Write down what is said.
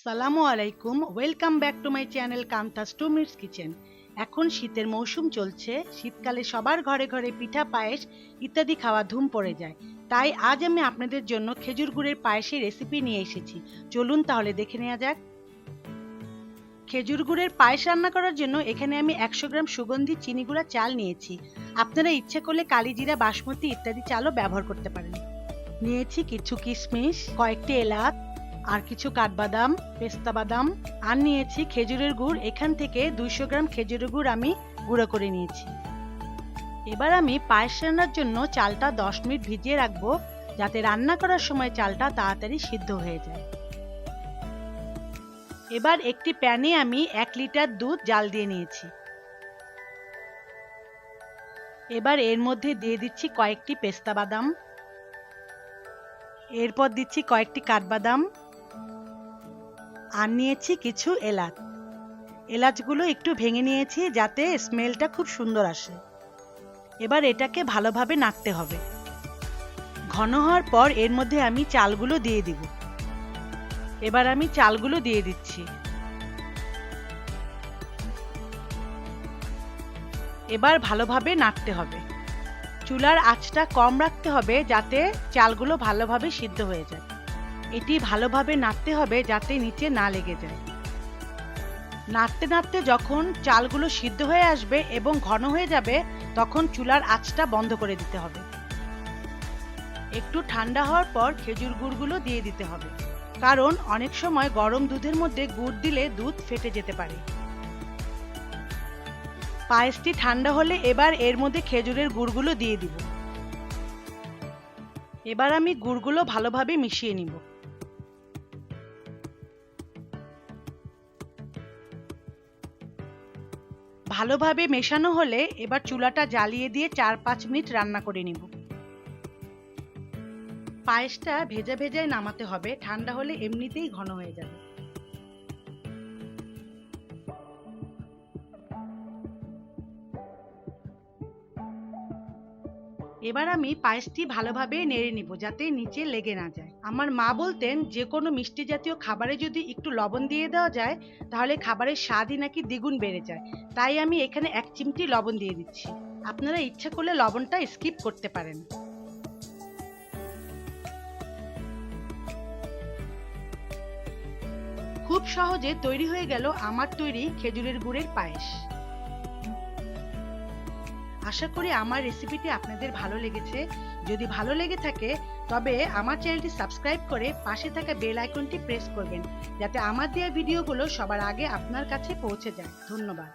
আসসালামু আলাইকুম, welcome back to my channel Kanta's 2 minutes kitchen. এখন শীতের মৌসুম চলছে। শীতকালে সবার ঘরে ঘরে পিঠা, পায়েস ইত্যাদি খাওয়া ধুম পড়ে যায়। তাই আজ আমি আপনাদের জন্য খেজুর গুড়ের পায়েসের রেসিপি নিয়ে এসেছি। চলুন তাহলে দেখে নেওয়া যাক। খেজুর গুড়ের পায়েস রান্না করার জন্য এখানে আমি 100 গ্রাম সুগন্ধি চিনি গুঁড়া চাল নিয়েছি। আপনারা ইচ্ছে করলে কালিজিরা, বাসমতি ইত্যাদি চালও ব্যবহার করতে পারেন। নিয়েছি কিছু কিশমিশ, কয়েকটি এলাচ, আর কিছু কাঠবাদাম, পেস্তা বাদাম, আর নিয়েছি খেজুরের গুড়। এখান থেকে 200 গ্রাম খেজুরের গুড় আমি গুঁড়ো করে নিয়েছি। এবার আমি পায়েস রান্নার জন্য চালটা 10 মিনিট ভিজিয়ে রাখবো, যাতে রান্না করার সময় চালটা তাড়াতাড়ি সিদ্ধ হয়ে যায়। এবার একটি প্যানে আমি 1 লিটার দুধ জাল দিয়ে নিয়েছি। এবার এর মধ্যে দিয়ে দিচ্ছি কয়েকটি পেস্তা বাদাম, এরপর দিচ্ছি কয়েকটি কাঠবাদাম, আর নিয়েছি কিছু এলাচ। এলাচগুলো একটু ভেঙে নিয়েছি যাতে স্মেলটা খুব সুন্দর আসে। এবার এটাকে ভালোভাবে নাড়তে হবে। ঘন হওয়ার পর এর মধ্যে আমি চালগুলো দিয়ে দিব। এবার আমি চালগুলো দিয়ে দিচ্ছি। এবার ভালোভাবে নাড়তে হবে। চুলার আঁচটা কম রাখতে হবে যাতে চালগুলো ভালোভাবে সিদ্ধ হয়ে যায়। এটি ভালোভাবে নাড়তে হবে যাতে নিচে না লেগে যায়। নাড়তে নাড়তে যখন চালগুলো সিদ্ধ হয়ে আসবে এবং ঘন হয়ে যাবে, তখন চুলার আঁচটা বন্ধ করে দিতে হবে। একটু ঠান্ডা হওয়ার পর খেজুর গুড়গুলো দিয়ে দিতে হবে, কারণ অনেক সময় গরম দুধের মধ্যে গুড় দিলে দুধ ফেটে যেতে পারে। পায়েসটি ঠান্ডা হলে এবার এর মধ্যে খেজুরের গুড়গুলো দিয়ে দিব। এবার আমি গুড়গুলো ভালোভাবে মিশিয়ে নিব। ভালোভাবে মেশানো হলে এবার চুলাটা জ্বালিয়ে দিয়ে 4-5 মিনিট রান্না করে নিব। পায়েসটা ভেজা ভেজায় নামাতে হবে, ঠান্ডা হলে এমনিতেই ঘন হয়ে যাবে। এবার আমি পায়েসটি ভালোভাবে নেড়ে নিব যাতে নিচে লেগে না যায়। আমার মা বলতেন যে কোনো মিষ্টি জাতীয় খাবারে যদি একটু লবণ দিয়ে দেওয়া যায় তাহলে খাবারের স্বাদই নাকি দ্বিগুণ বেড়ে যায়। তাই আমি এখানে 1 চিমটি লবণ দিয়ে দিচ্ছি। আপনারা ইচ্ছা করলে লবণটা স্কিপ করতে পারেন। খুব সহজে তৈরি হয়ে গেল আমার তৈরি খেজুরের গুড়ের পায়েস। আশা করি আমার রেসিপিটি আপনাদের ভালো লেগেছে। যদি ভালো লেগে থাকে তবে আমার চ্যানেলটি সাবস্ক্রাইব করে পাশে থাকা বেল আইকনটি প্রেস করবেন, যাতে আমার দেওয়া ভিডিওগুলো সবার আগে আপনার কাছে পৌঁছে যায়। ধন্যবাদ।